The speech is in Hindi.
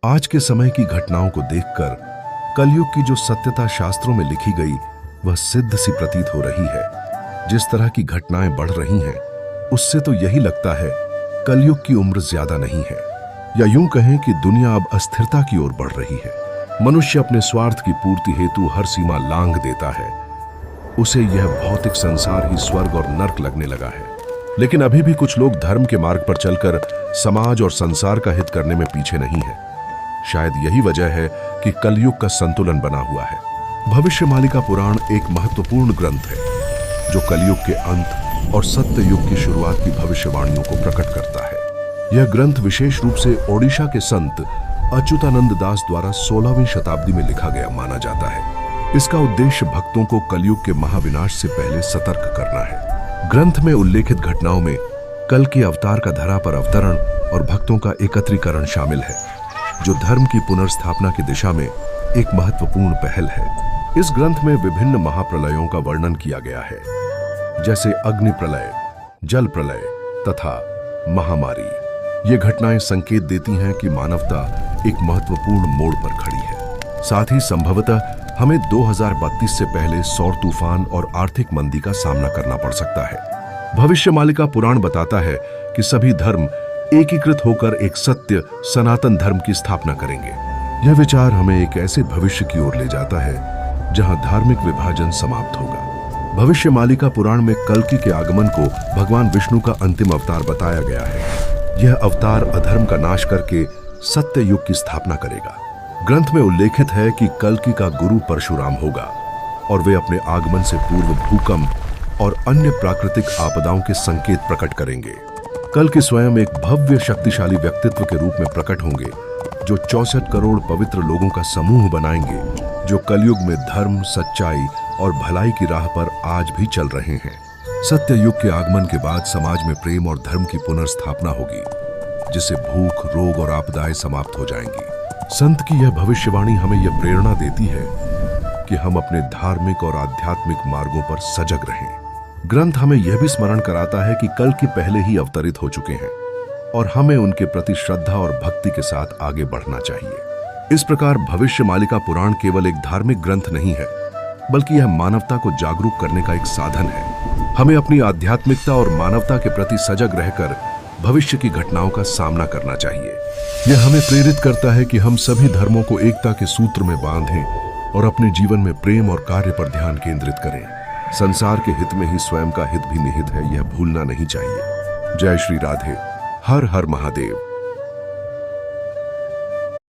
आज के समय की घटनाओं को देखकर कलयुग की जो सत्यता शास्त्रों में लिखी गई वह सिद्ध सी प्रतीत हो रही है। जिस तरह की घटनाएं बढ़ रही हैं उससे तो यही लगता है कलयुग की उम्र ज्यादा नहीं है, या यूं कहें कि दुनिया अब अस्थिरता की ओर बढ़ रही है। मनुष्य अपने स्वार्थ की पूर्ति हेतु हर सीमा लांघ देता है। उसे यह भौतिक संसार ही स्वर्ग और नर्क लगने लगा है। लेकिन अभी भी कुछ लोग धर्म के मार्ग पर चलकर समाज और संसार का हित करने में पीछे नहीं है। शायद यही वजह है कि कलयुग का संतुलन बना हुआ है। भविष्यमालिका पुराण एक महत्वपूर्ण ग्रंथ है जो कलयुग के अंत और सत्य युग की शुरुआत की भविष्यवाणियों को प्रकट करता है। यह ग्रंथ विशेष रूप से ओडिशा के संत अच्युतानंद दास द्वारा 16वीं शताब्दी में लिखा गया माना जाता है। इसका उद्देश्य भक्तों को कलयुग के महाविनाश से पहले सतर्क करना है। ग्रंथ में उल्लेखित घटनाओं में कल के अवतार का धरा पर अवतरण और भक्तों का एकत्रीकरण शामिल है, जो धर्म की पुनर्स्थापना की दिशा में एक महत्वपूर्ण पहल है। इस ग्रंथ में विभिन्न महाप्रलयों का वर्णन किया गया है, जैसे अग्नि प्रलय, जल प्रलय तथा महामारी। ये घटनाएं संकेत देती हैं कि मानवता एक महत्वपूर्ण मोड़ पर खड़ी है। साथ ही संभवतः हमें 2032 से पहले सौर तूफान और आर्थिक मंदी का सामना करना पड़ सकता है। भविष्यमालिका पुराण बताता है कि सभी धर्म एकीकृत होकर एक सत्य सनातन धर्म की स्थापना करेंगे। यह विचार हमें एक ऐसे भविष्य की ओर ले जाता है जहां धार्मिक विभाजन समाप्त होगा। भविष्यमालिका पुराण में कल्कि के आगमन को भगवान विष्णु का अंतिम अवतार बताया गया है। यह अवतार अधर्म का नाश करके सत्य युग की स्थापना करेगा। ग्रंथ में उल्लेखित है कि कल्कि का गुरु परशुराम होगा और वे अपने आगमन से पूर्व भूकंप और अन्य प्राकृतिक आपदाओं के संकेत प्रकट करेंगे। कल्कि स्वयं एक भव्य शक्तिशाली व्यक्तित्व के रूप में प्रकट होंगे, जो 64 करोड़ पवित्र लोगों का समूह बनाएंगे, जो कलयुग में धर्म, सच्चाई और भलाई की राह पर आज भी चल रहे हैं। सत्य युग के आगमन के बाद समाज में प्रेम और धर्म की पुनर्स्थापना होगी, जिससे भूख, रोग और आपदाएं समाप्त हो जाएंगी। संत की यह भविष्यवाणी हमें यह प्रेरणा देती है कि हम अपने धार्मिक और आध्यात्मिक मार्गों पर सजग रहें। ग्रंथ हमें यह भी स्मरण कराता है कि कल्कि पहले ही अवतरित हो चुके हैं और हमें उनके प्रति श्रद्धा और भक्ति के साथ आगे बढ़ना चाहिए। इस प्रकार भविष्यमालिका पुराण केवल एक धार्मिक ग्रंथ नहीं है, बल्कि यह मानवता को जागरूक करने का एक साधन है। हमें अपनी आध्यात्मिकता और मानवता के प्रति सजग रहकर भविष्य की घटनाओं का सामना करना चाहिए। यह हमें प्रेरित करता है कि हम सभी धर्मों को एकता के सूत्र में बांधें और अपने जीवन में प्रेम और कार्य पर ध्यान केंद्रित करें। संसार के हित में ही स्वयं का हित भी निहित है, यह भूलना नहीं चाहिए। जय श्री राधे। हर हर महादेव।